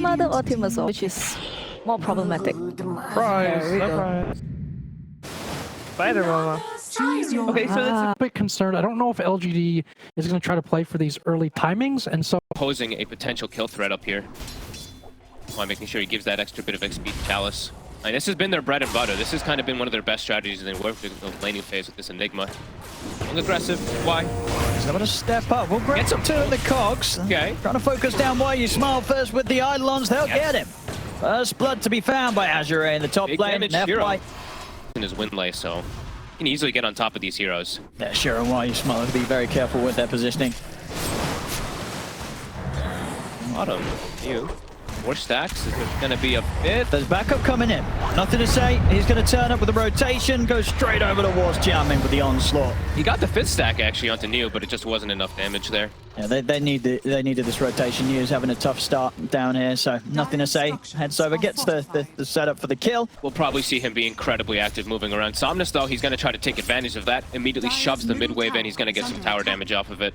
grandmother ultimate as well, which is more problematic. Surprise! Spider Mama. Okay, so that's a bit concerned. I don't know if LGD is going to try to play for these early timings, and so Posing a potential kill threat up here. While making sure he gives that extra bit of XP to Chalice. And this has been their bread and butter. This has kind of been one of their best strategies, and they worked in the laning phase with this Enigma. Aggressive. Why? He's going to step up. We'll get some two in the cogs. Okay. Trying to focus down Why You Smile first with the Eidolons. They'll get him. First blood to be found by AZURE in the top lane. In his win lay, so he can easily get on top of these heroes. Yeah, sure, and Why You Smile to be very careful with their positioning. Bottom. You. More stacks. Is there going to be a bit? There's backup coming in. Nothing to say. He's going to turn up with a rotation, go straight over towards Jiaming with the onslaught. He got the 5th stack actually onto Neo, but it just wasn't enough damage there. Yeah, they needed this rotation. Neo's having a tough start down here, so nothing to say. Heads over, gets the setup for the kill. We'll probably see him be incredibly active moving around. Somnus, though, he's going to try to take advantage of that. Immediately shoves the mid wave in. He's going to get some tower damage off of it.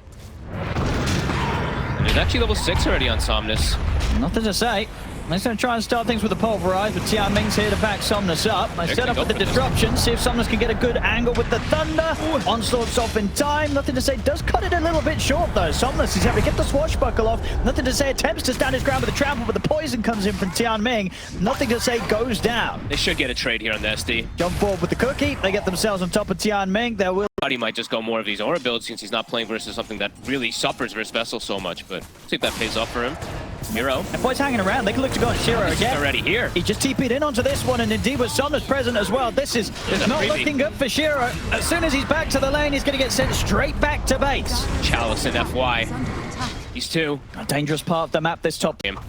And there's actually level 6 already on Somnus. Nothing to say. He's going to try and start things with the pulverize, but Jiaming's here to back Somnus up. They set up with the disruption, see if Somnus can get a good angle with the thunder. Onslaught's off in time. Nothing to say. Does cut it a little bit short, though. Somnus is having to get the swashbuckle off. Nothing to say. Attempts to stand his ground with the trample, but the poison comes in from Jiaming. Nothing to say. Goes down. They should get a trade here on the SD. Jump forward with the cookie. They get themselves on top of Jiaming. There will. He might just go more of these aura builds since he's not playing versus something that really suffers versus Vessel so much, but see if that pays off for him. Hero. And boys hanging around. They can look to go on Shiro again. Already here. He just TP'd in onto this one, and indeed with Somnus present as well. This is not looking good for Shiro. As soon as he's back to the lane, he's going to get sent straight back to base. Chalice and FY. He's 2. A dangerous part of the map, this top game.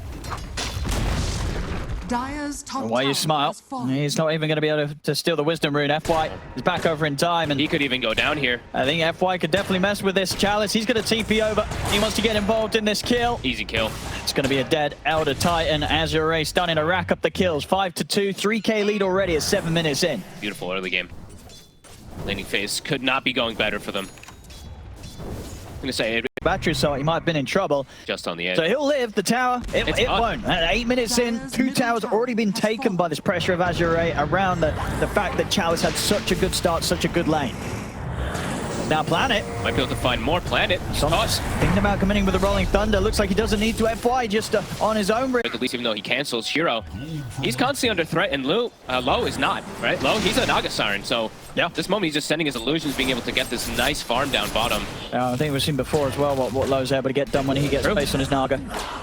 Why You Smile? He's not even going to be able to steal the Wisdom Rune. FY is back over in time, and he could even go down here. I think FY could definitely mess with this. Chalice, he's going to TP over. He wants to get involved in this kill. Easy kill. It's going to be a dead Elder Titan. AZURE starting to rack up the kills. 5-2, 3K lead already at 7 minutes in. Beautiful early game. Laning phase could not be going better for them. I'm going to say battery, so he might have been in trouble. Just on the edge. So he'll live. The tower, it won't. At 8 minutes in, 2 towers already been taken by this pressure of AZURE around the fact that Chalice had such a good start, such a good lane. Now Planet. Might be able to find more Planet. Thinking about coming in with the Rolling Thunder. Looks like he doesn't need to FY just on his own. At least even though he cancels Shiro, he's constantly under threat, and Low is not, right? Low, he's a Naga Siren, so yeah, this moment he's just sending his illusions, being able to get this nice farm down bottom. I think we've seen before as well what Low's able to get done when he gets space on his Naga.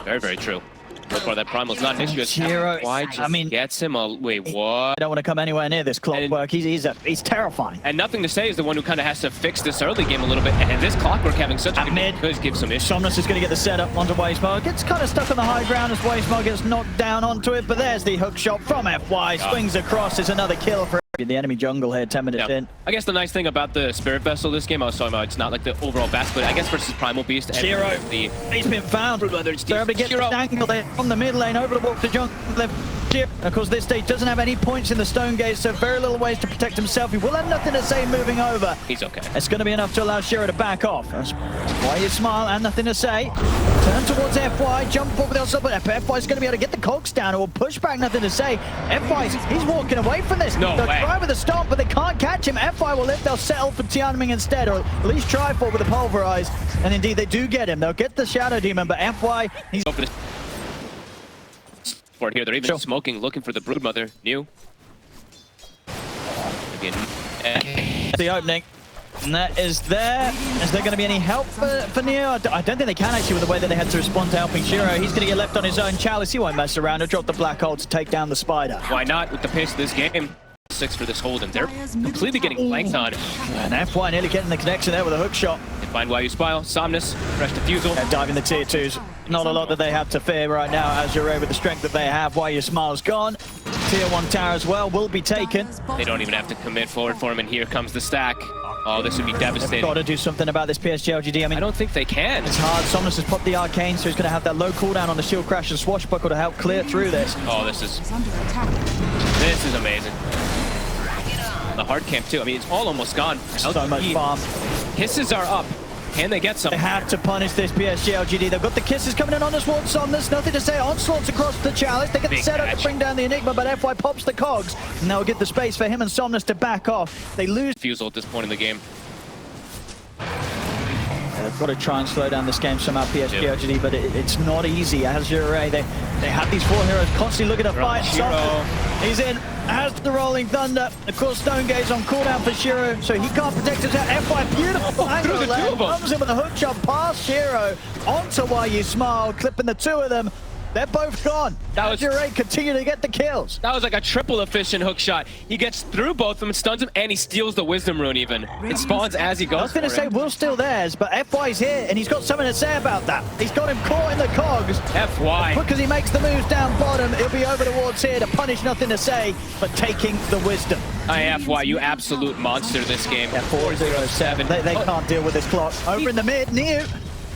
Very, very true. So far, that Primal's not an issue. Shiro, why just gets him a... Wait, what? I don't want to come anywhere near this Clockwork. He's terrifying. And Nothing to Say is the one who kind of has to fix this early game a little bit. And this Clockwork having such a good game could give some issues. Somnus is going to get the setup onto Waysmog. Gets kind of stuck on the high ground as Waysmog gets knocked down onto it. But there's the hook shot from FY. Swings across. It's another kill for the enemy jungle here, 10 minutes in. I guess the nice thing about the Spirit Vessel this game, I was talking about, it's not like the overall best, but I guess versus Primal Beast. Shiro, he's been found. They're able to get the angle there from the mid lane over the walk to jungle. Of course, this stage doesn't have any points in the Stone Gate, so very little ways to protect himself. He will have nothing to say moving over. He's okay. It's going to be enough to allow Shiro to back off. That's Why You Smile and nothing to say. Turn towards FY, jump forward with the but FY's going to be able to get the cogs down or push back, nothing to say. He's walking away from this. No They'll way. try with a stomp, but they can't catch him. FY will live, they'll settle for Jiaming instead, or at least try for with the pulverize. And indeed, they do get him. They'll get the Shadow Demon, but FY, he's... Here, they're even smoking, looking for the Broodmother. New. The opening. And that is there. Is there going to be any help for Neo? I don't think they can actually with the way that they had to respond to helping Shiro. He's going to get left on his own. Chalice, he won't mess around. He'll drop the black hole to take down the spider. Why not with the pace of this game? 6 for this hold, and they're completely getting flanked on. And FY nearly getting the connection there with a hook shot. They find Why You Smile, Somnus, fresh defusal. They're diving the tier 2s. Not a lot that they have to fear right now. AZURE with the strength that they have. Why You Smile's gone. Tier 1 tower as well will be taken. They don't even have to commit forward for him, and here comes the stack. Oh, this would be devastating. They've got to do something about this PSG LGD. I mean, I don't think they can. It's hard. Somnus has popped the arcane, so he's going to have that low cooldown on the shield crash and swashbuckle to help clear through this. Oh, this is amazing. The hard camp too. I mean, it's all almost gone. So much farm. Hisses are up. Can they get some? They have to punish this PSG LGD. They've got the kisses coming in on this one. Somnus, nothing to say. Onslaught's across the chalice. They get the setup to bring down the Enigma, but FY pops the cogs. And they'll get the space for him and Somnus to back off. They lose. Fusel at this point in the game. They've got to try and slow down this game somehow, PSG LGD, but it's not easy. AZURE, they have these 4 heroes constantly looking to fight. He's in, has the Rolling Thunder. Of course, Stonegaze on cooldown for Shiro, so he can't protect himself. FY, beautiful angle there. Comes in with a hook shot past Shiro onto Why You Smile, clipping the 2 of them. They're both gone. AZURE continue to get the kills. That was like a triple efficient hook shot. He gets through both of them, stuns him, and he steals the Wisdom Rune even. It spawns as he goes. I was going to say, Will's still theirs, but FY's here, and he's got something to say about that. He's got him caught in the cogs. FY. Because he makes the moves down bottom, he'll be over towards here to punish, nothing to say, but taking the Wisdom. FY, you absolute monster this game. Yeah, 4-0-7. They can't deal with this clock. Over in the mid, Neo.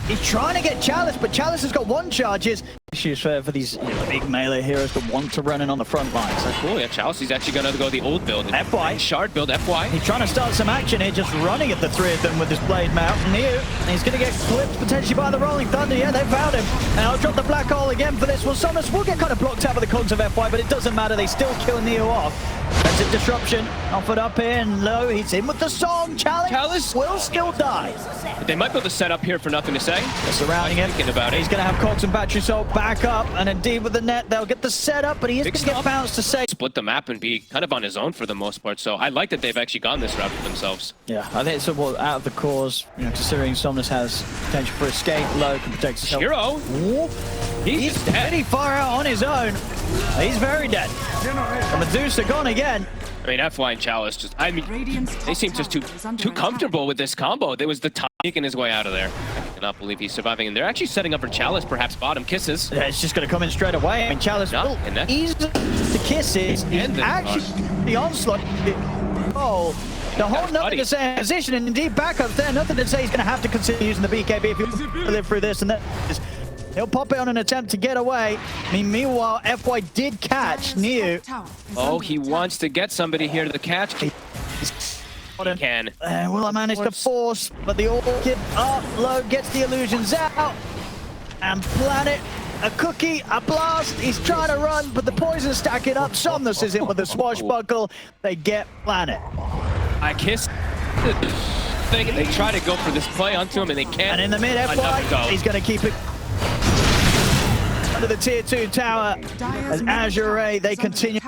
He's trying to get Chalice, but Chalice has got 1 charges. Issues for these big melee heroes that want to run in on the front lines. So cool, yeah, Chalice is actually going to go the old build. FY. Shard build, FY. He's trying to start some action here, just running at the 3 of them with his blade mount. Neo, and he's going to get clipped potentially by the Rolling Thunder. Yeah, they found him. And I'll drop the black hole again for this one. Somnus will get kind of blocked out by the cogs of FY, but it doesn't matter. They still kill Neo off. That's a disruption. Offered up here and low. He's in with the song. Chalice will still die. They might be able to set up here for nothing to say. They're surrounding him. About it. He's going to have cogs and battery salt back up. And indeed with the net, they'll get the setup, but he is going to get bounced to say. Split the map and be kind of on his own for the most part. So I like that they've actually gone this route for themselves. Yeah, I think it's out of the cause, considering Somnus has potential for escape. Low can protect himself. Shiro. He's pretty far out on his own. He's very dead. And Medusa gone again. I mean, FY and Chalice just, they seem just too comfortable with this combo. There was the time making his way out of there. I cannot believe he's surviving. And they're actually setting up for Chalice, perhaps bottom kisses. Yeah, it's just going to come in straight away. I mean, Chalice will ease the kisses. He's actually the onslaught. Oh, the whole nothing to say position, and indeed backups there. Nothing to say he's going to have to consider using the BKB if you live through this. And then he'll pop it on an attempt to get away. I mean, meanwhile, FY did catch Neo. Oh, he wants to get somebody here to the catch. He can. Will I manage to force, but the Orchid up low gets the illusions out. And Planet, a cookie, a blast. He's trying to run, but the poison stacking up. Somnus is in with the swashbuckle. They get Planet. I kiss the thing. They try to go for this play onto him, and they can't. And in the mid, FY, he's going to keep it under the tier 2 tower. As AZURE, they continue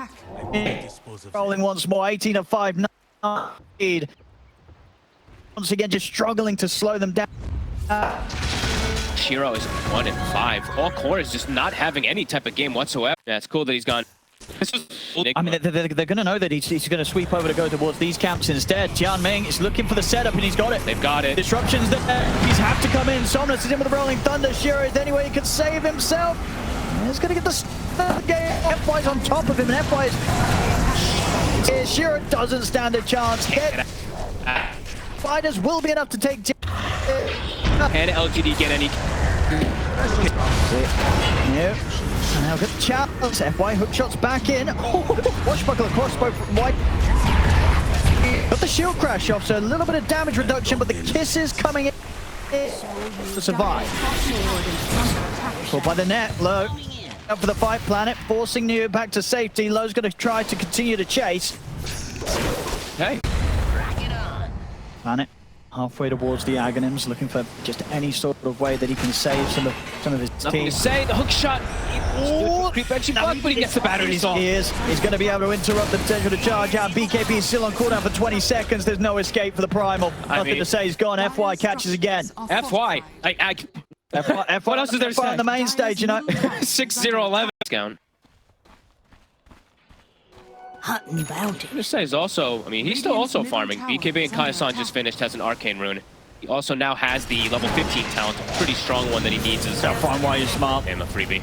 rolling once more. 18-5 lead. Once again, just struggling to slow them down. Shiro is 1-5. All core is just not having any type of game whatsoever. Yeah, it's cool that he's gone. I mean, they're going to know that he's going to sweep over to go towards these camps instead. Jianming is looking for the setup, and he's got it. They've got it. Disruptions there. He's have to come in. Somnus is in with the Rolling Thunder. Shiro is any way he can save himself. He's going to get the game. FY's on top of him, and FY's... Shiro doesn't stand a chance. Fighters will be enough to take... Can LGD get any... Yep. Now get the chance. FY hook shots back in. Washbuckle across both white. Got the shield crash off, so a little bit of damage reduction, but the kisses coming in to survive. Caught by the net. Low up for the fight. Planet forcing Neo back to safety. Low's going to try to continue to chase. Okay. Planet halfway towards the Aghanims, looking for just any sort of way that he can save some of his Nothing team. to say. The hook shot. But he gets the battery off. He's going to be able to interrupt the potential to charge out. BKB is still on cooldown for 20 seconds. There's no escape for the Primal. Nothing to say. He's gone. FY catches again. FY. FY what else is there to say? on the main stage, you know. 6-0-11 down. Hunting bounty. I'm just say is also, I mean, he's still also farming. BKB and Kaya-san just finished, has an arcane rune. He also now has the level 15 talent, a pretty strong one that he needs. Is I'll find why you're smart. And a freebie.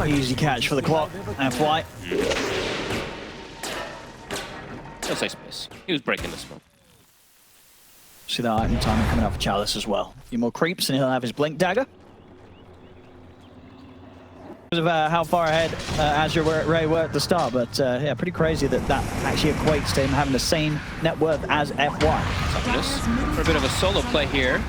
Easy catch for the clock. FY. He'll say space. He was breaking the smoke. See that item timing coming out for Chalice as well. A few more creeps and he'll have his blink dagger. Because of how far ahead AZURE were at the start, but yeah, pretty crazy that actually equates to him having the same net worth as FY. For a bit of a solo play here.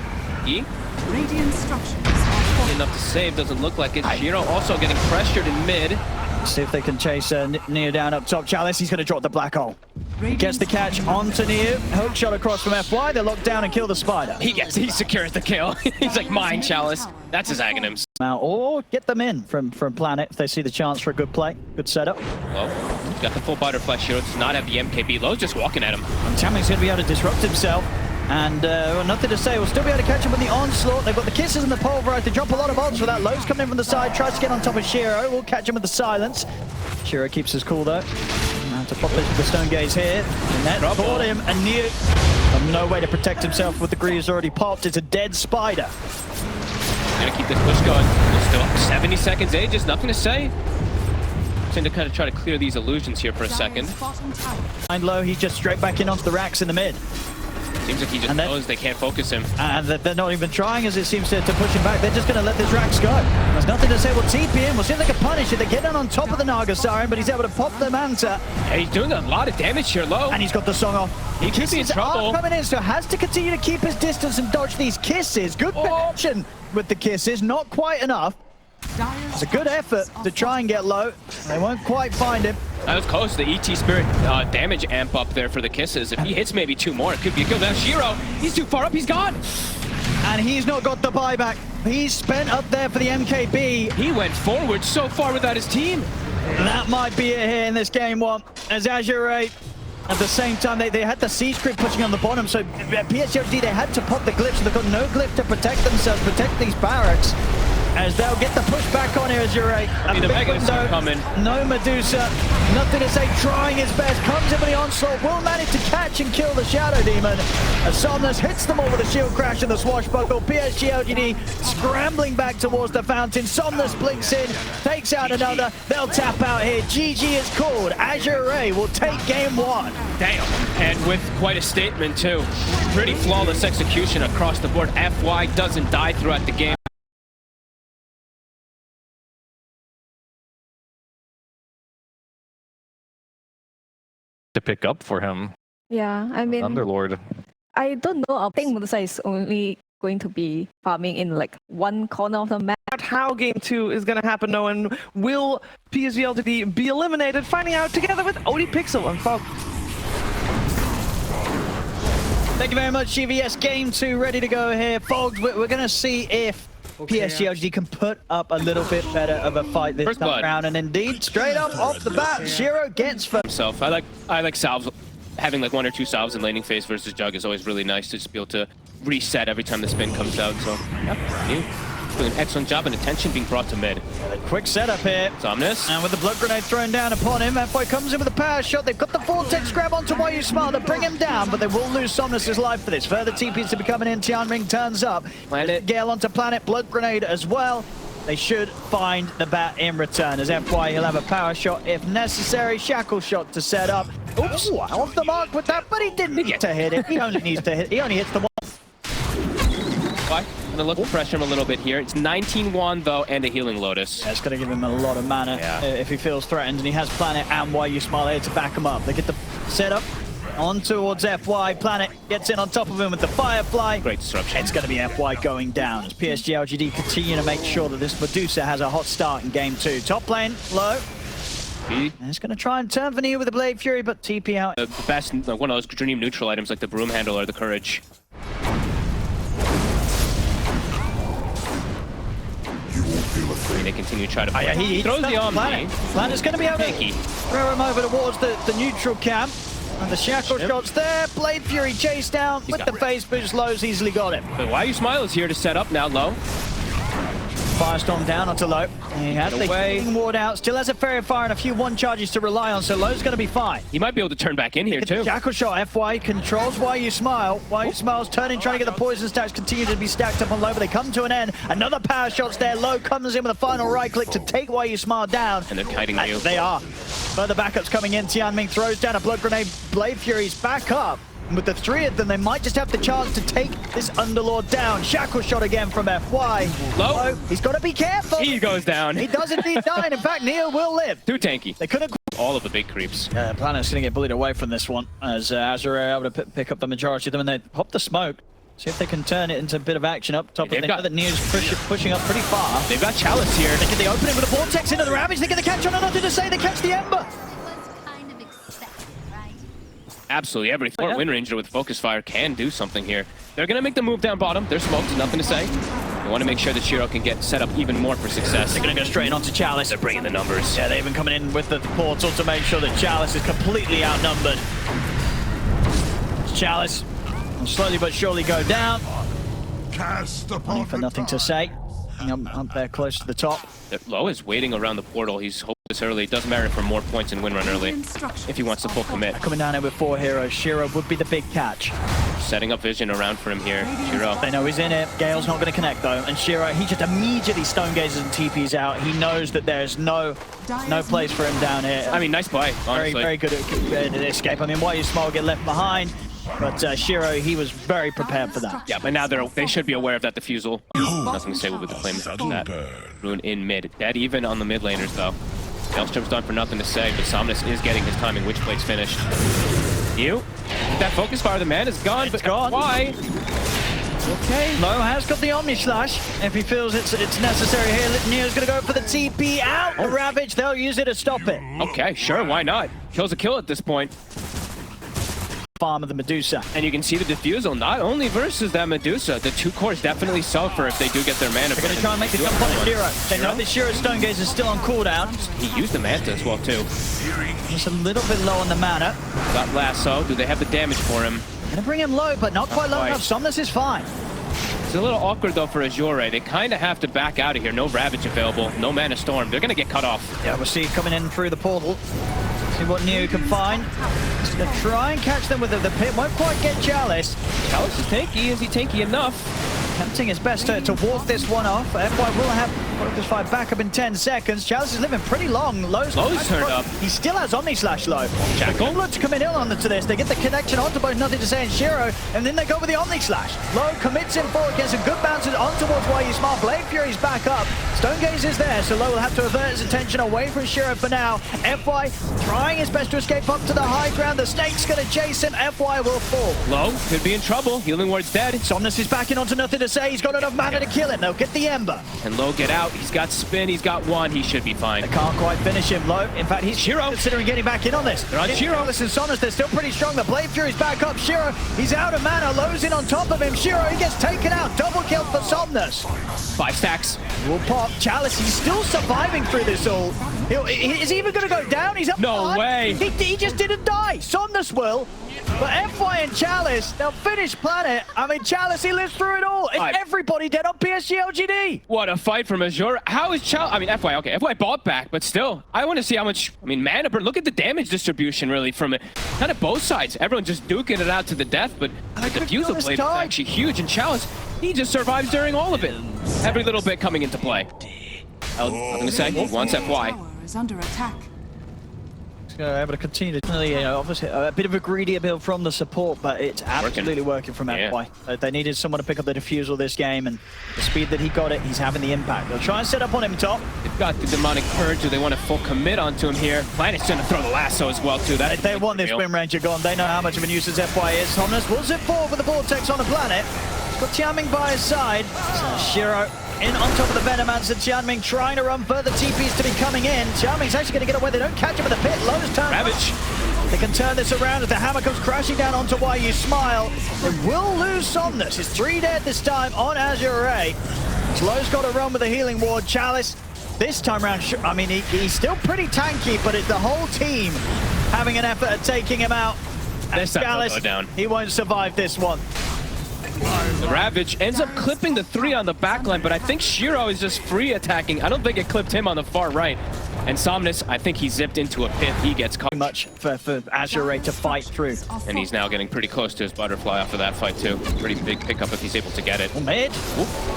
Tanky. Radiant structures are Enough to save, doesn't look like it. Shiro also getting pressured in mid. See if they can chase Neo down up top. Chalice, he's going to drop the black hole. Gets the catch onto Neo. Hook shot across from FY. They lock down and kill the spider. He secures the kill. He's like, mine, Chalice. That's his agonyms. Now, or get them in from Planet if they see the chance for a good play. Good setup. Low, got the full butterfly. Shiro does not have the MKB. Low's just walking at him. And Tammy's going to be able to disrupt himself. And well, nothing to say. We'll still be able to catch him with the onslaught. They've got the kisses and the pulverize. They drop a lot of odds for that. Low's coming in from the side. Tries to get on top of Shiro. We'll catch him with the silence. Shiro keeps his cool though. Now to pop the stone gaze here. And that caught him. And Neo no way to protect himself with the greaves already popped. It's a dead spider. Gonna keep this push going. We're still up 70 seconds. Aegis, nothing to say. Trying to kind of try to clear these illusions here for a second. Behind Low, he's just straight back in onto the racks in the mid. Seems like he just knows they can't focus him. And they're not even trying, as it seems to push him back. They're just going to let this Rax go. There's nothing to say. We'll TP him. We'll see if they can punish it. They get down on top of the Naga Siren, but he's able to pop the Manta. Yeah, he's doing a lot of damage here, Low. And he's got the song off. He could be in trouble. Coming in, so has to continue to keep his distance and dodge these kisses. Good protection with the kisses. Not quite enough. It's a good effort to try and get Low. They won't quite find him. That was close. The ET Spirit damage amp up there for the kisses. If he hits maybe 2 more, it could be a kill. Now Shiro, he's too far up. He's gone. And he's not got the buyback. He's spent up there for the MKB. He went forward so far without his team. That might be it here in this game one. As AZURE, at the same time, they had the siege creep pushing on the bottom, so PSG, they had to pop the glyph, so they've got no glyph to protect themselves, protect these barracks. As they'll get the push back on here, AZURE. The Megas are coming. No Medusa, nothing to say, trying his best. Comes in with the onslaught, will manage to catch and kill the Shadow Demon. As Somnus hits them all with a shield crash and the swashbuckle. PSG LGD scrambling back towards the fountain. Somnus blinks in, takes out another. They'll tap out here. GG is called. AZURE will take game 1. Damn. And with quite a statement, too. Pretty flawless execution across the board. FY doesn't die throughout the game. To pick up for him. Yeah, I mean, Underlord. I don't know. I think Musa is only going to be farming in like one corner of the map. How game 2 is going to happen, no, and will PSG LGD be eliminated? Finding out together with OD Pixel and Fog. Thank you very much, GVS. Game 2 ready to go here. Fogged, we're going to see if PSG LGD can put up a little bit better of a fight this time round, and indeed, straight up off the bat, Shiro gets for himself. I like salves. Having like 1 or 2 salves in laning phase versus Jug is always really nice to just be able to reset every time the spin comes out. So, yeah, doing an excellent job and attention being brought to mid. Quick setup here. Somnus. And with the blood grenade thrown down upon him, FY comes in with a power shot. They've got the vortex grab onto Why You Smile to bring him down, but they will lose Somnus' life for this. Further TPs to be coming in. Tianming turns up. Planet. Gale onto Planet, blood grenade as well. They should find the bat in return. As FY, he'll have a power shot if necessary. Shackle shot to set up. Oops, off the mark with that, but he didn't need to hit it. He only needs to hit. He only hits the one. I'm gonna look to pressure him a little bit here. It's 19-1 though, and a healing Lotus. That's gonna give him a lot of mana if he feels threatened, and he has Planet and Why You Smile here to back him up. They get the setup on towards FY. Planet gets in on top of him with the Firefly. Great disruption. It's gonna be FY going down as PSG LGD continue to make sure that this Medusa has a hot start in game 2. Top lane, Low. And it's going to try and turn Vanilla with the Blade Fury, but TP out. The best, like one of those dream neutral items like the Broom Handle or the Courage. They continue to try to play. He throws the Omni. Planet's going to be able to throw him over towards the neutral camp. And the shackle shot's there. Blade Fury chased down with the face boost. Low's easily got him. But Why You Smile is here to set up now, Low. Firestorm down onto Low. He has the healing ward out. Still has a Fairy Fire and a few 1 charges to rely on, so Low's going to be fine. He might be able to turn back in here too. Shackle shot, FY controls Why You Smile. Why You Smile's turning, trying to get the poison stacks continue to be stacked up on Low, but they come to an end. Another power shot's there. Low comes in with a final right click to take Why You Smile down. And they're kiting you. They are. Further backups coming in. Tianming throws down a blood grenade. Blade Fury's back up. With the 3 of them, they might just have the chance to take this Underlord down. Shackle shot again from FY. Low. He's got to be careful. He goes down. He does indeed die, and in fact, Neo will live. Too tanky. They couldn't. All of the big creeps. Planet's going to get bullied away from this one as AZURE are able to pick up the majority of them, and they pop the smoke. See if they can turn it into a bit of action up top. They've They got- know that Neo's pushing up pretty far. They've got Chalice here. They get the opening with a vortex into the Ravage. They get the catch on, and nothing to say. They catch the Ember. Absolutely every Yeah. Wind Ranger with Focus Fire can do something here. They're going to make the move down bottom. They're smoked, nothing to say. They want to make sure that Shiro can get set up even more for success. They're going to go straight onto Chalice. They're bringing the numbers. Yeah, they're even coming in with the portal to make sure that Chalice is completely outnumbered. Chalice will slowly but surely go down. Only for nothing to say. Up there close to the top. Low is waiting around the portal. He's hoping this early. It doesn't matter for more points in Windrun early if he wants to full commit. Coming down here with 4 heroes. Shiro would be the big catch. Setting up vision around for him here. Shiro. They know he's in it. Gale's not going to connect though. And Shiro, he just immediately stone gazes and TPs out. He knows that there's no place for him down here. I mean, nice play, honestly. Very good at escape. I mean, why you small get left behind? But Shiro, he was very prepared for that. Yeah, but now they should be aware of that defusal. Nothing to say with the claim of that. Rune in mid. Dead even on the mid laners, though. Maelstrom's done for nothing to say, but Somnus is getting his timing. Which plate's finished? You? That focus fire, the man is gone, but gone. why? Okay. Low has got the Omni Slash. If he feels it's necessary here, Neo's going to go for the TP out. The Ravage, they'll use it to stop it. Okay, sure, why not? Kill's a kill at this point. Farm of the Medusa. And you can see the defusal, not only versus that Medusa, the 2 cores definitely suffer if they do get their mana. They're going to try and make the jump on Shiro. They know that Shiro's Stone Gaze is still on cooldown. He used the Manta as well, too. Just a little bit low on the mana. Got Lasso. Do they have the damage for him? Going to bring him low, but not quite low enough. Somnus is fine. It's a little awkward, though, for Azure. They kind of have to back out of here. No Ravage available. No Mana Storm. They're going to get cut off. Yeah, we'll see coming in through the portal. See what Neo can find. He's going to try and catch them with the pit. Won't quite get Chalice. Chalice is tanky. Is he tanky enough? Attempting his best to walk this one off. FY will have Focus Fire back up in 10 seconds. Chalice is living pretty long. Low's turned up. He still has Omni Slash low. Jackal. Gauntlet to come in onto this. They get the connection onto both Nothing to Say and Shiro, and then they go with the Omni Slash. Low commits him forward, gets some good bounces on towards Why You Smart. Blade Fury's back up. Stone Gaze is there, so Low will have to avert his attention away from Shiro for now. FY trying his best to escape up to the high ground. The Snake's going to chase him. FY will fall. Low could be in trouble. Healing Ward's dead. Somnus is backing onto Nothing to Say. He's got enough mana to kill him. They'll get the Ember. Can Low get out? He's got spin. He's got one. He should be fine. They can't quite finish him. Low. In fact, he's Shiro considering getting back in on this. They're on Shiro. Listen, Somnus, they're still pretty strong. The Blade Fury's back up. Shiro, he's out of mana. Low's in on top of him. Shiro, he gets taken out. Double kill for Somnus. 5 stacks. Will pop. Chalice, he's still surviving through this all. Is he even going to go down? He's up. No way. He just didn't die. Somnus will. But FY and Chalice, they'll finish Planet. I mean, Chalice, he lives through it all. It's everybody dead on PSG LGD. What a fight from Azure. How is Chalice? I mean, FY, okay. FY bought back, but still, I want to see how much, I mean, mana burn. Look at the damage distribution, really, from it. Kind of both sides. Everyone just duking it out to the death, but the Defusal Blade is actually huge. And Chalice, he just survives during all of it. Every little bit coming into play. Nothing to say. He wants FY. Tower is under attack. Able to continue to obviously a bit of a greedy build from the support, but it's absolutely working from FY. They needed someone to pick up the defusal this game, and the speed that he got it, he's having the impact. They'll try and set up on him top. They've got the Demonic Purge, or they want to full commit onto him here. Planet's going to throw the lasso as well, too. They want this Wind Ranger gone. They know how much of a nuisance FY is. Somnus will zip forward with the Vortex on the Planet. He's got Tianming by his side. So Shiro in on top of the Venomance, and Tianming trying to run further TPs to be coming in. Tianming's actually going to get away. They don't catch him in the pit. Low's turn. Ravage. They can turn this around as the hammer comes crashing down onto Why You Smile. They will lose Somnus. It's 3 dead this time on AZURE. Slow's got to run with the healing ward. Chalice, this time around, I mean, he's still pretty tanky, but it's the whole team having an effort at taking him out. And Chalice, he won't survive this one. The Ravage ends up clipping the 3 on the backline, but I think Shiro is just free attacking. I don't think it clipped him on the far right. And Somnus, I think he zipped into a pit. He gets caught. Too much for AZURE to fight through. And he's now getting pretty close to his butterfly off of that fight, too. Pretty big pickup if he's able to get it. Mid.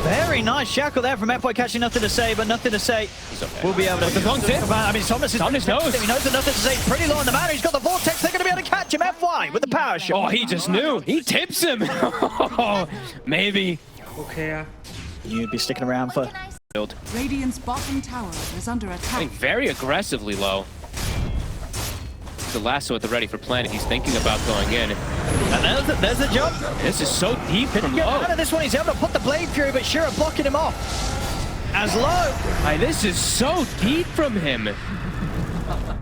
Very nice shackle there from FY, catching Nothing to Say, but Nothing to Say. He's okay. We'll be able to. I mean, Somnus knows. He knows that Nothing to Say is pretty low on the mana. He's got the Vortex. They're going to be able to catch him. FY with the power shot. Oh, he just knew. He tips him. Maybe. Okay. You'd be sticking around for. Radiant's bottom tower is under I attack. think very aggressively low. the lasso at the ready for Planet. He's thinking about going in. And there's the jump. This is so deep from Get low. out of this one. He's able to put the Blade Fury, but Shiro blocking him off. As low. This is so deep from him.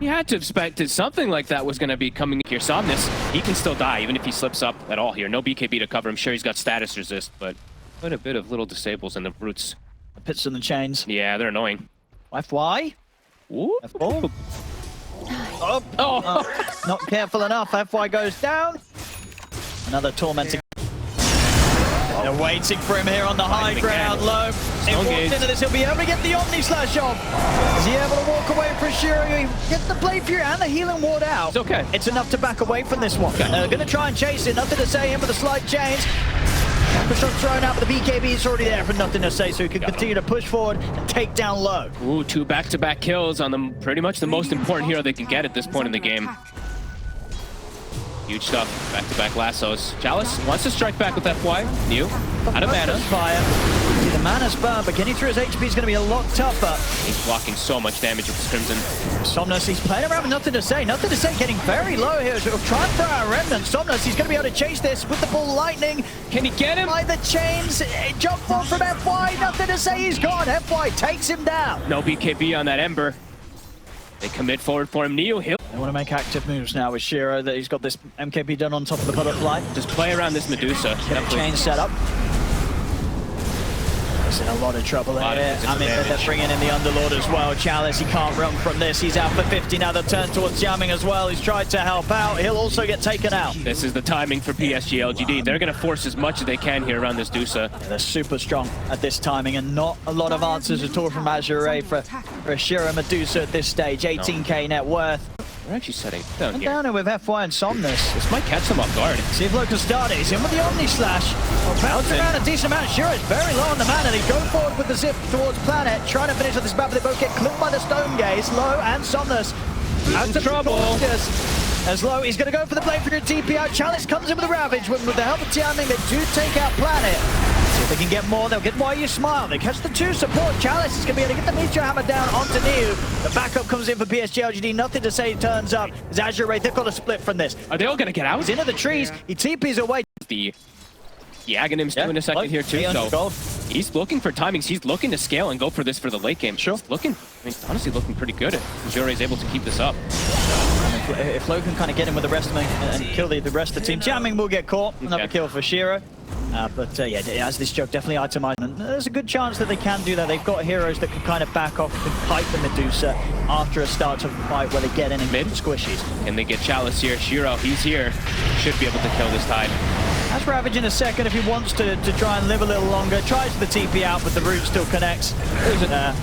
He had to expect that something like that was going to be coming here. Somnus, he can still die, even if he slips up at all here. No BKB to cover him. Sure, he's got status resist, but quite a bit of little disables in the roots. The pits and the chains. Yeah, they're annoying. FY. Ooh. F4. Oh. Not careful enough. FY goes down. Another tormenting. They're waiting for him here on the high ground, low. He walks into this, he'll be able to get the Omni Slash off. Is he able to walk away from Shiro? He gets the Blade Fury and the healing ward out. It's okay. It's enough to back away from this one. They're going to try and chase it, nothing to say him with the slight chains. Shot thrown out, but the BKB is already there for nothing to say, so he can continue to push forward and take down low. Ooh, 2 back-to-back kills on the pretty much the most important hero they can get at this point in the game. Huge stuff. Back-to-back lassos. Chalice wants to strike back with FY. New. Out of mana. Fire. See, the mana's burned, but getting through his HP is going to be a lot tougher. He's blocking so much damage with his Crimson. Somnus, he's playing around with nothing to say. Nothing to say, getting very low here. So he'll try and throw out a Remnant. Somnus, he's going to be able to chase this with the full lightning. Can he get him? By the chains. Jump ball from FY. Nothing to say, he's gone. FY takes him down. No BKB on that Ember. They commit forward for him. Neo, he'll They want to make active moves now with Shiro, that he's got this MKB done on top of the butterfly. just play around this Medusa. Chain set up. He's in a lot of trouble here. I mean, they're bringing in the Underlord as well. Chalice, he can't run from this. He's out for 50 now. They'll turn towards Yamming as well. He's tried to help out. He'll also get taken out. This is the timing for PSG LGD. They're going to force as much as they can here around this Dusa. They're super strong at this timing, and not a lot of answers at all from AZURE for Shiro Medusa at this stage. 18k net worth. We're actually setting down And here. down here with FY and Somnus. This might catch them off guard. See if Loco started. He's in with the Omni Slash. Bounce around a decent amount. Shiro is very low on the mana. They go forward with the zip towards Planet, trying to finish on this map, but they both get clipped by the Stone Gaze. Low and Somnus. Out of trouble. As Low, he's going to go for the Blade Fury TP out. Chalice comes in with the Ravage. With the help of Tianming, they do take out Planet. See if they can get more. They'll get Why You Smile. They catch the 2 support. Chalice is going to be able to get the Meteor Hammer down onto Niu. The backup comes in for PSG LGD. Nothing to say turns up. As AZURE, they've got to split from this. Are they all going to get out? He's into the trees. He TPs away. The Agonim's doing a second here too, so he's looking for timings. He's looking to scale and go for this for the late game. Sure. He's looking, I mean, honestly looking pretty good. AZURE is able to keep this up. If Lo can kind of get him with the rest of them and kill the rest of the team, Jamming will get caught. Another kill for Shiro. Yeah, as this joke definitely itemized. And there's a good chance that they can do that. They've got heroes that can kind of back off and kite the Medusa after a start of the fight where they get in and mid squishies. And they get Chalice here. Shiro, he's here. Should be able to kill this Tide. That's Ravage in a second if he wants to try and live a little longer. Tries the TP out, but the root still connects.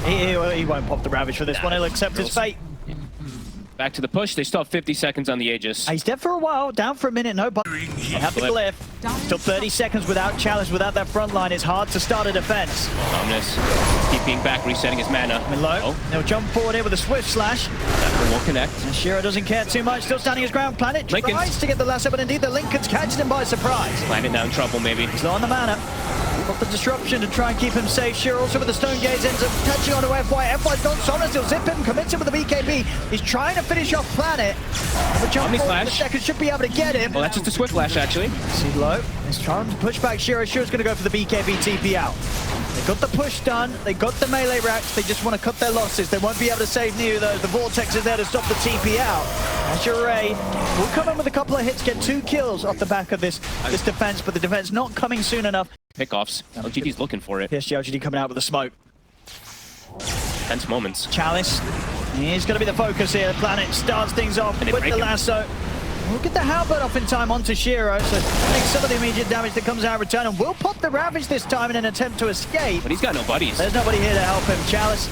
He won't pop the Ravage for this one. He'll accept his fate. Back to the push. They still have 50 seconds on the Aegis. He's dead for a while, down for a minute, no but they have the glyph. Still 30 seconds without Chalice, without that front line. It's hard to start a defense. Omnis keeping back, resetting his mana. Low. They'll jump forward here with a Swift Slash. That will connect. And Shiro doesn't care too much, still standing his ground. Planet tries to get the lasso, but indeed the Lincoln's catching him by surprise. Planet now in trouble, maybe. He's low on the mana. Got the disruption to try and keep him safe. Shiro also with the Stone Gaze ends up catching onto FY. FY's gone. Somnus, he'll zip him, commits him with the BKB. He's trying to finish off Planet. The jump Omni forward in a Slash. second should be able to get him. Well, that's just a Swift Flash, actually. See Low. He's trying to push back Shiro. Shiro's going to go for the BKB TP out. They got the push done. They got the melee racks. They just want to cut their losses. They won't be able to save Niu though. The Vortex is there to stop the TP out. AZURE will come in with a couple of hits, get 2 kills off the back of this defense, but the defense not coming soon enough. Pickoffs. LGD's looking for it. PSG LGD coming out with the smoke. Tense moments. Chalice. He's going to be the focus here. The Planet starts things off with the lasso. We'll get the halberd off in time onto Shiro, so takes some of the immediate damage that comes out in return, and will pop the Ravage this time in an attempt to escape. But he's got no buddies. There's nobody here to help him. Chalice,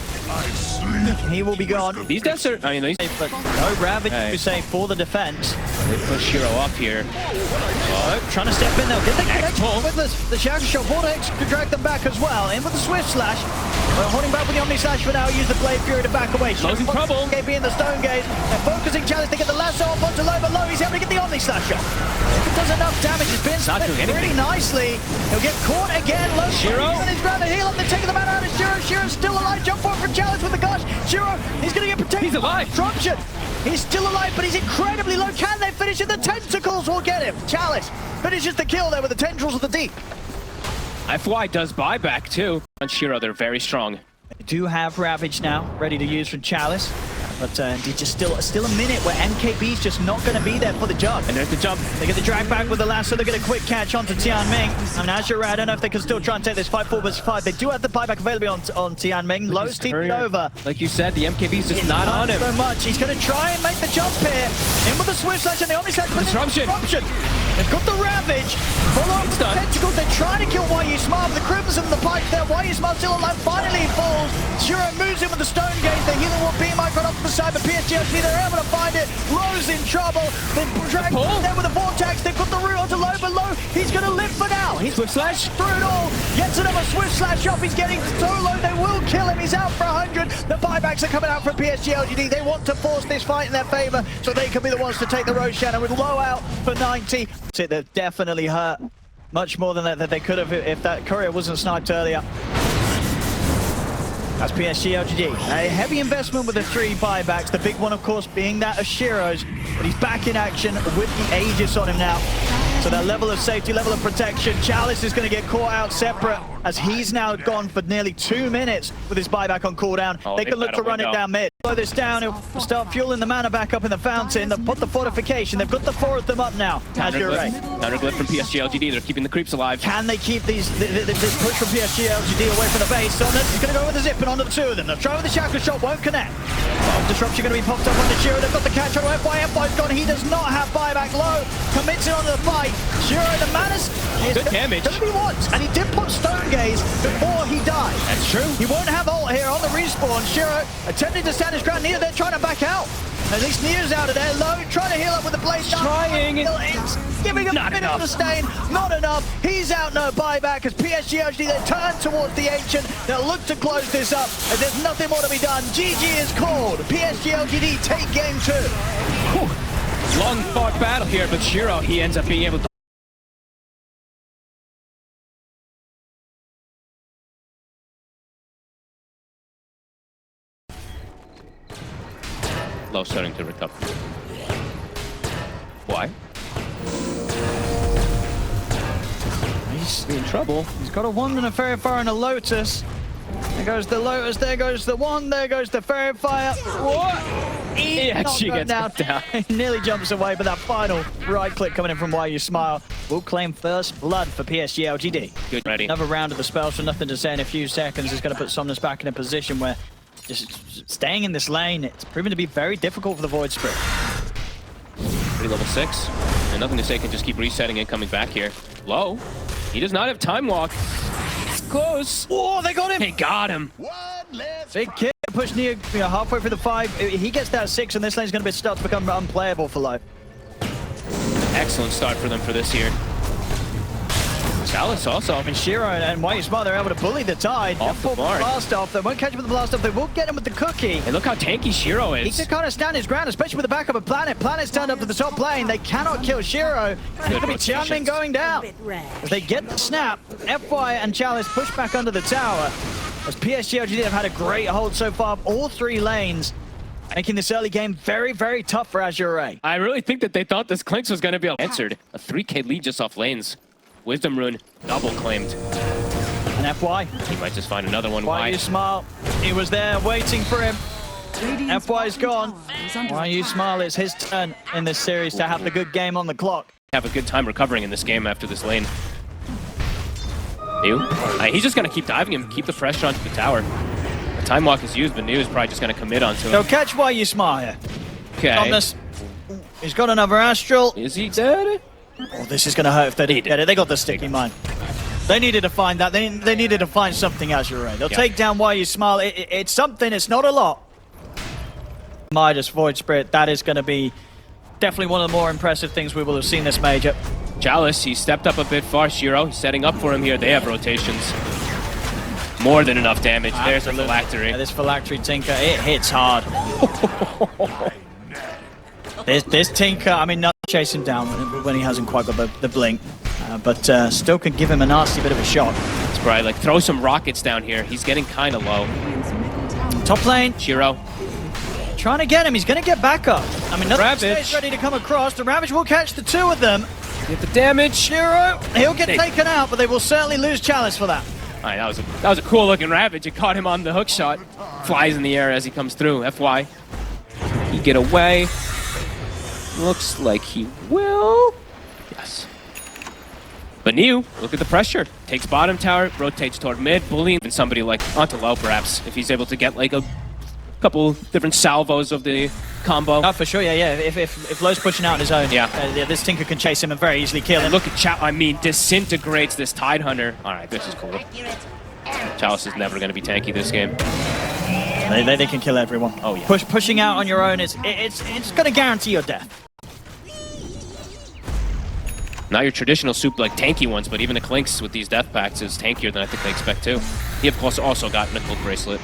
he will be gone. These deaths are, I mean, But no Ravage to be safe for the defense. they push Shiro up here. Trying to step in, they'll get the connection with the Shadow Shot. Vortex to drag them back as well. In with the Swift Slash. Well, holding back with the Omni Slash for now. Use the Blade Fury to back away. Lowe's in trouble. KB in the Stone Gaze. They're focusing Chalice to get the lasso up onto low, but low. He's able to get the Omni Slash off. If it does enough damage, it's been Not doing split anything. pretty nicely. He'll get caught again. Low Shiro. on his ground to heal up. They're taking the man out of Shiro. Shiro's still alive. Jump forward for Chalice with the gush. Shiro, he's going to get protected. He's alive. Disruption. He's still alive, but he's incredibly low. Can they finish it? The tentacles will get him. Chalice finishes the kill there with the tendrils of the deep. FY does buyback too. On Shiro, they're very strong. They do have Ravage now, ready to use from Chalice. But it's just still a minute where MKB's just not going to be there for the jump. And there's the jump. They get the drag back with the lasso. They get a quick catch onto Tianming. I mean, AZURE, I don't know if they can still try and take this 5-4 vs 5. They do have the buyback available on Tianming. Low's teaming over. Like you said, the MKB's just not on him. So much. He's going to try and make the jump here. In with the Swift Slash and the Omni Slash. Disruption. They've got the Ravage. Follow up with the done. tentacles. They're trying to kill YU Smart. The Crimson, the Pike there. YU Smart still alive. Finally he falls. Shiro moves in with the Stone Gaze. The healer will be Micron off to the side, but PSG, they're able to find it. Low's in trouble. They've dragged him there with a vortex. They've got the root onto low, but low. He's going to live for now. He's Swift Slash. through it all. Gets another Swift Slash off. He's getting so low. They will kill him. He's out for 100. The buybacks are coming out from PSG LGD. They want to force this fight in their favor so they can be the ones to take the Roshan. And with low out for 90, they're definitely hurt. Much more than that they could have if that courier wasn't sniped earlier. That's PSG LGD. A heavy investment with the 3 buybacks. The big one, of course, being that of Shiro's. But he's back in action with the Aegis on him now. So that level of safety, level of protection. Chalice is going to get caught out separate as he's now gone for nearly 2 minutes with his buyback on cooldown. They can look to run it down mid. Slow this down, he'll start fueling the mana back up in the fountain. They've put the fortification. They've got the 4 of them up now. Counterglyph from PSG LGD. They're keeping the creeps alive. Can they keep this push from PSG LGD away from the base? So he's going to go with the zip and onto the 2 of them. They'll try with the shackle shot, won't connect. Disruption going to be popped up on the Shiro. They've got the catch on FY. FY's gone. He does not have buyback low. Commits it onto the fight. Shiro, the mana's good damage. Going to be once. And he did put Stone Gaze before he died. That's true. He won't have ult here on the respawn. Shiro attempting to stand his ground. Nia, they're trying to back out. At least Nia's out of there. Low, trying to heal up with the blade. Trying. It's giving him a minute of the stain. Not enough. He's out, no buyback as PSG LGD, they turn towards the Ancient. They'll look to close this up as there's nothing more to be done. GG is called. PSG LGD take game 2. Whew. Long fought battle here, but Shiro, he ends up being able to Low starting to recover. Why? He's in trouble. He's got a wand and a fairy fire and a lotus. There goes the lotus, there goes the wand, there goes the fairy fire. What? He actually gets knocked down. He nearly jumps away, but that final right click coming in from YU Smile will claim first blood for PSG LGD. Good, ready. Another round of the spells for nothing to say in a few seconds is going to put Somnus back in a position where just staying in this lane, it's proven to be very difficult for the Void Spirit. Pretty level 6. And nothing to say, can just keep resetting and coming back here. Low. He does not have time walk. It's close. Oh, they got him! They got him. Big kick, push Neo halfway through the 5. He gets that 6, and this lane's going to start to become unplayable for Low. Excellent start for them for this year. Chalice also. I mean, Shiro and YU Smart, they're able to bully the Tide. Off the mark. Blast off. They won't catch him with the blast off. They will get him with the cookie. And look how tanky Shiro He is. can kind of stand his ground, especially with the backup of Planet. Planet's turned up to the top lane. They cannot kill Shiro. It's going to be Tianming going down. As they get the snap, FY and Chalice push back under the tower. As PSG LGD have had a great hold so far of all 3 lanes, making this early game very, very tough for AZURE. I really think that they thought this Clinks was going to be answered. A 3k lead just off lanes. Wisdom Rune double claimed. And FY. He might just find another one YU wide. Smile, he was there waiting for him. Radiant's FY's gone. is under YU Smile, it's his turn in this series to have the good game on the clock. Have a good time recovering in this game after this lane. New? He's just going to keep diving him, keep the pressure onto the tower. The time walk is used, but New is probably just going to commit onto him. They'll catch YU Smile here. Okay. Thomas, he's got another Astral. Is he dead? Oh, this is going to hurt if they did get it. They got the sticky mine. They needed to find that. They needed to find something AZURE. They'll take down YU Smile. It's something. It's not a lot. Midas Void Spirit. That is going to be definitely one of the more impressive things we will have seen this major. Chalice, he stepped up a bit far. Shiro, he's setting up for him here. They have rotations. More than enough damage. There's a Absolutely. phylactery. Yeah, this phylactery Tinker, it hits hard. this Tinker, I mean, not chase him down when he hasn't quite got the blink, but still can give him a nasty bit of a shot. It's probably like throw some rockets down here. He's getting kind of low. Top lane, Shiro. trying to get him. He's going to get back up. I mean, nothing Ravage. is ready to come across. The Ravage will catch the two of them. Get the damage. Shiro, he'll get taken out, but they will certainly lose Chalice for that. All right, that was a cool looking Ravage. It caught him on the hook shot. Flies in the air as he comes through. FY. He get away. Looks like he will. Yes. But Niu, look at the pressure. Takes bottom tower, rotates toward mid, bullying somebody like onto low perhaps, if he's able to get like a couple different salvos of the combo. Oh, for sure, yeah. If Low's pushing out on his own, Yeah. This Tinker can chase him and very easily kill him. And look at Chow, I mean, disintegrates this Tidehunter. All right, this is cool. Chalice is never going to be tanky this game. They can kill everyone. Oh, yeah. Pushing out on your own, it's going to guarantee your death. Not your traditional soup like tanky ones, but even the Clinks with these death packs is tankier than I think they expect too. He of course also got Nickel Bracelet.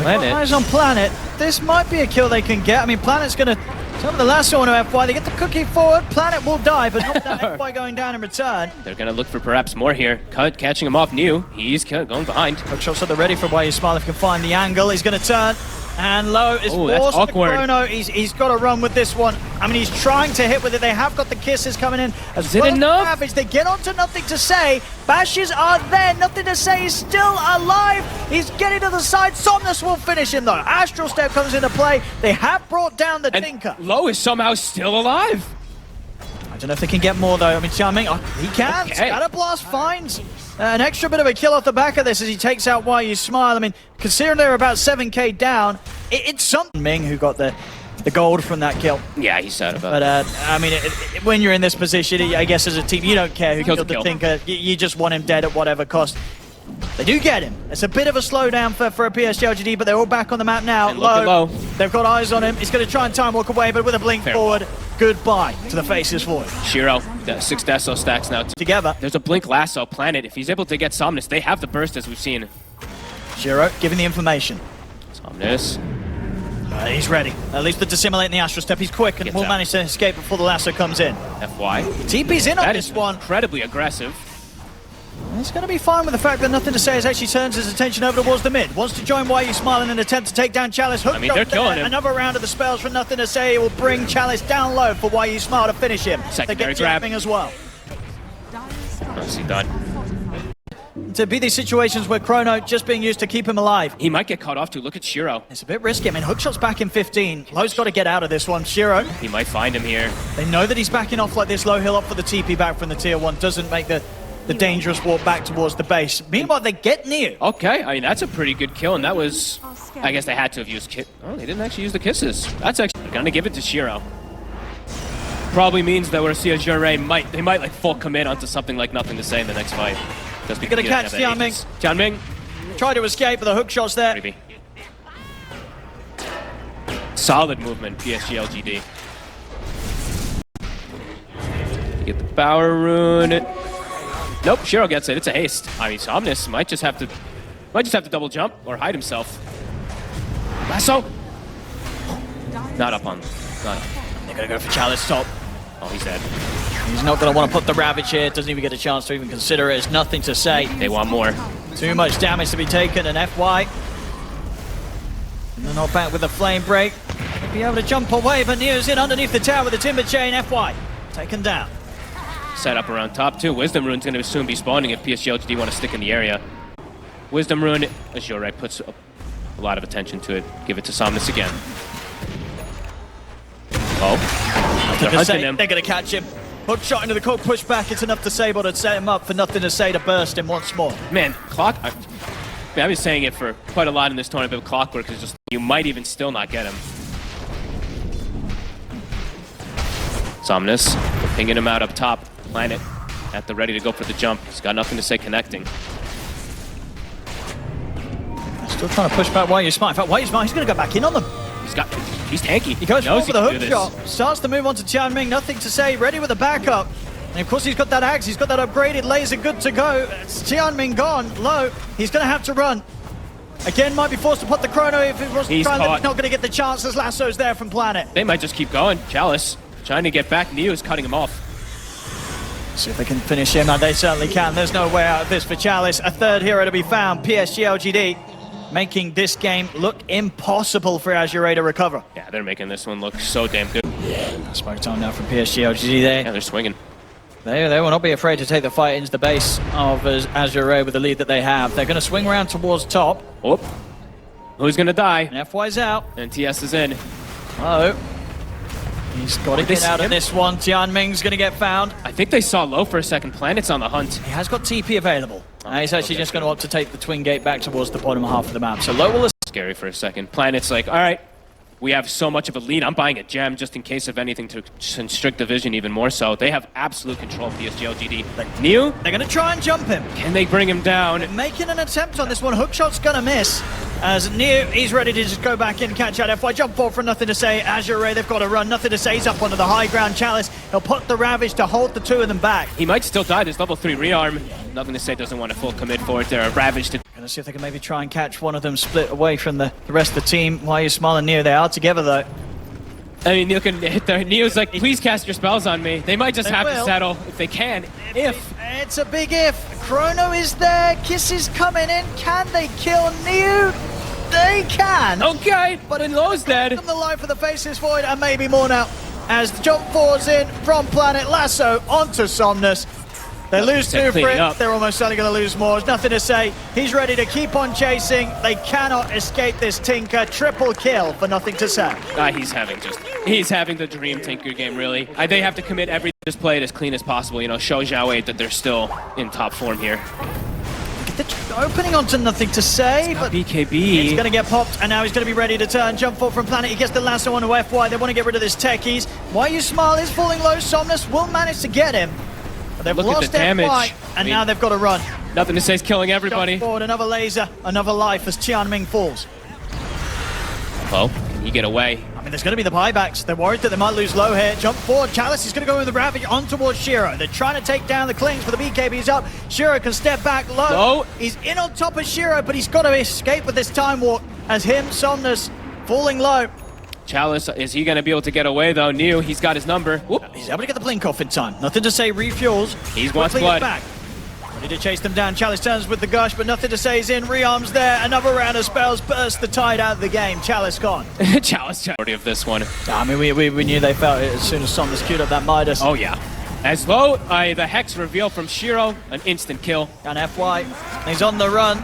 Planet. Eyes on Planet. This might be a kill they can get. I mean, Planet's going to tell the last one to FY. They get the cookie forward. Planet will die, but not that FY going down in return. They're going to look for perhaps more here. Cut, catching him off Niu. He's going behind. Hookshot's at the ready for Why You Smile if he can find the angle. He's going to turn. And Low is Ooh, that's forced to awkward. Chrono. He's got to run with this one. I mean, he's trying to hit with it. They have got the kisses coming in. As Is it well as enough? Ravage. They get onto Nothing to Say. Bashes are there. Nothing to Say is still alive. He's getting to the side. Somnus will finish him, though. Astral Step comes into play. They have brought down the Tinker. Low is somehow still alive. I don't know if they can get more, though. I mean, Xiaoming, he can. Okay. Scatterblast finds an extra bit of a kill off the back of this as he takes out Why You Smile. I mean, considering they're about 7k down, it's something. Ming, who got the gold from that kill. Yeah, he's sad about But, it. I mean, when you're in this position, I guess as a team, you don't care who Kills killed the the kill. Tinker. You just want him dead at whatever cost. They do get him. It's a bit of a slowdown for a PSG LGD, but they're all back on the map now. And look at Low. They've got eyes on him. He's going to try and time walk away, but with a blink Fair. forward, goodbye to the Faceless Void. Shiro, 6 Deso stacks now. Together, There's a Blink Lasso Planet. If he's able to get Somnus, they have the burst as we've seen. Shiro giving the information. Somnus. He's ready. At least to dissimulate in the Astral Step. He's quick and Gets will out. manage to escape before the lasso comes in. FY. TP's in on That this is one. incredibly aggressive. He's going to be fine with the fact that Nothing to Say as actually turns his attention over towards the mid. Wants to join Why You Smile in an attempt to take down Chalice. Hook I mean, they're shot there. killing him. Another round of the spells from Nothing to Say will bring Chalice down low for Why You Smile to finish him. Secondary they get grab. jamming as well. Nicely done. To be these situations where Chrono just being used to keep him alive. He might get caught off too. Look at Shiro. It's a bit risky. I mean, Hookshot's back in 15. Low's got to get out of this one. Shiro, He might find him here. they know that he's backing off like this. Low hill up for the TP back from the tier 1. Doesn't make the dangerous walk back towards the base. Meanwhile, they get near. Okay, I mean, that's a pretty good kill, and that was... I guess they had to have used kiss. Oh, they didn't actually use the kisses. That's actually... They're gonna give it to Shiro. Probably means that we're see AZURE might like full commit onto something like Nothing to Say in the next fight. Just because Gonna he doesn't catch have that Tianming. aegis. Tianming. Try to escape, but the Hookshot's there. Maybe. Solid movement, PSG LGD. Get the power rune. Nope, Shiro gets it. It's a haste. I mean, Somnus might just have to double jump or hide himself. Lasso. Not up on. Not up. They're gonna go for Chalice top. Oh, he's dead. He's not gonna want to put the Ravage here. Doesn't even get a chance to even consider it. It's Nothing to Say. They want more. Too much damage to be taken, and FY. And they're not back with the flame break. They'll be able to jump away, but Niu's in underneath the tower with the timber chain. FY taken down. Set up around top too. Wisdom Rune's gonna soon be spawning if PSG LGD want to stick in the area. Wisdom Rune, AZURE puts a lot of attention to it. Give it to Somnus again. Oh, they're hunting him. They're gonna catch him. Hook shot into the cook, push back. It's enough to Sable to set him up for Nothing to Say to burst him once more. Man, I've been saying it for quite a lot in this tournament, but Clockwork is just, you might even still not get him. Somnus, pinging him out up top. Planet at the ready to go for the jump. He's got Nothing to Say connecting. Still trying to push back Why You Smile. In fact, Why You Smile, he's gonna go back in on them. He's tanky. He goes knows for the can hook do shot. this. Starts to move on to Tianming. Nothing to Say. Ready with a backup. And of course he's got that axe, he's got that upgraded laser good to go. It's Tianming gone low. He's going to have to run. Again, might be forced to put the chrono if it was He's trying. caught. He's not going to get the chances. Lasso's there from Planet. They might just keep going. Chalice trying to get back. Neo is cutting him off. See if they can finish him. They certainly can. There's no way out of this for Chalice. A third hero to be found. PSG LGD making this game look impossible for AZURE to recover. Yeah, they're making this one look so damn good. Smoke time now from PSG LGD there. Yeah, they're swinging. They will not be afraid to take the fight into the base of AZURE with the lead that they have. They're going to swing around towards top. Oh, who's gonna die? And FY's out. And TS is in. Oh. He's got to get out of this one. Tianming's going to get found. I think they saw low for a second. Planet's on the hunt. He has got TP available. He's actually just going to opt to take the twin gate back towards the bottom half of the map. So low will... Scary for a second. Planet's like, all right, we have so much of a lead. I'm buying a gem just in case of anything to constrict the vision even more so. They have absolute control of PSG LGD. Neo, They're going to try and jump him. can they bring him down? Making an attempt on this one. Hookshot's going to miss. As Neo, he's ready to just go back in, catch out FY. Jump forward for nothing to say. AZURE, they've got to run. Nothing to say. He's up onto the high ground. Chalice, he'll put the Ravage to hold the two of them back. He might still die. There's level 3 rearm. Nothing to say, doesn't want to full commit for it. They're Ravage to... Gonna see if they can maybe try and catch one of them split away from the rest of the team. Why are you smiling, Neo? They are together, though. I mean, Neo can hit there. Neo's like, please cast your spells on me. They might just They have to will. settle if they can. If. It's a big if. Chrono is there. Kiss is coming in. Can they kill Neo? They can. Okay, but in Low's dead. Them the life of the Faceless Void and maybe more now. As the jump forwards in from Planet. Lasso onto Somnus. They lose two for cleaning it. up. They're almost certainly going to lose more. There's nothing to say. He's ready to keep on chasing. They cannot escape this Tinker. Triple kill for nothing to say. He's having the dream Tinker game, really. They have to commit everything, just play it as clean as possible, you know, show Xiaowei that they're still in top form here. They're opening onto nothing to say, but BKB. he's going to get popped, and now he's going to be ready to turn. Jump forward from Planet. He gets the lasso onto FY. They want to get rid of this techies. Why you smile is falling low. Somnus will manage to get him. But they've Look at lost the damage. FY, and now they've got to run. Nothing to say is killing everybody. Jump forward, another laser, another life as Tianming falls. Oh, can he get away? I mean, there's going to be the buybacks. They're worried that they might lose low here. Jump forward. Chalice is going to go with the Ravage on towards Shiro. They're trying to take down the Clings, but the BKB's up. Shiro can step back low. Low. He's in on top of Shiro, but he's got to escape with this time walk as him, Somnus, falling low. Chalice, is he going to be able to get away, though? Neo, he's got his number. Whoop. He's able to get the blink off in time. Nothing to say, refuels. He wants Quickly blood. Back. Ready to chase them down. Chalice turns with the gush, but nothing to say. He's in. Rearms there. Another round of spells burst the tide out of the game. Chalice gone. Chalice, majority of this one. I mean, we knew they felt it as soon as Somnus queued up that Midas. Oh, yeah. As low, the Hex reveal from Shiro, an instant kill. And FY, he's on the run.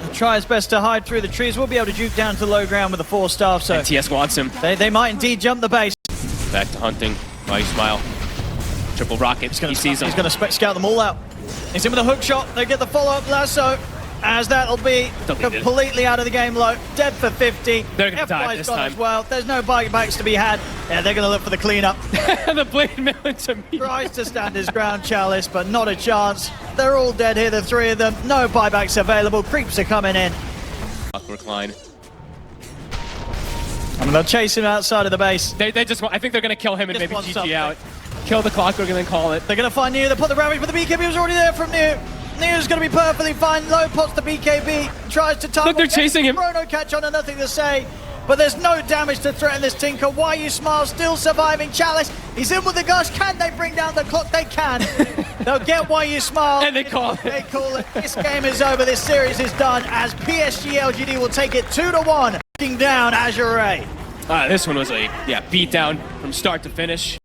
He'll try his best to hide through the trees. We'll be able to juke down to the low ground with the 4 staff, so And TS wants him. they might indeed jump the base. Back to hunting. Why you smile? Triple rocket. He sees him. He's going to scout them all out. He's in with a hook shot. They get the follow-up lasso, as that'll be Deleted. completely out of the game low. Dead for 50. They're gonna die FY's this gone time. as well. There's no buybacks to be had. Yeah, they're going to look for the cleanup. The blade mill into me. Tries to stand his ground, Chalice, but not a chance. They're all dead here, the 3 of them. No buybacks available. Creeps are coming in. Clockwork line. I mean, they'll chase him outside of the base. They just want, I think they're going to kill him and Just maybe want GG something. out. Kill the Clockwork and then call it. They're going to find Neo. They put the Ravage, but the BKB was already there from Neo. Neo's going to be perfectly fine. Low pots the BKB. Tries to time. Look, they're chasing him. Chrono catch on and nothing to say. But there's no damage to threaten this Tinker. Why you smile? Still surviving. Chalice. He's in with the gush. Can they bring down the clock? They can. They'll get Why you smile. And they call it. They call it. This game is over. This series is done as PSG LGD will take it 2-1. Down AZURE. This one was a beat down from start to finish.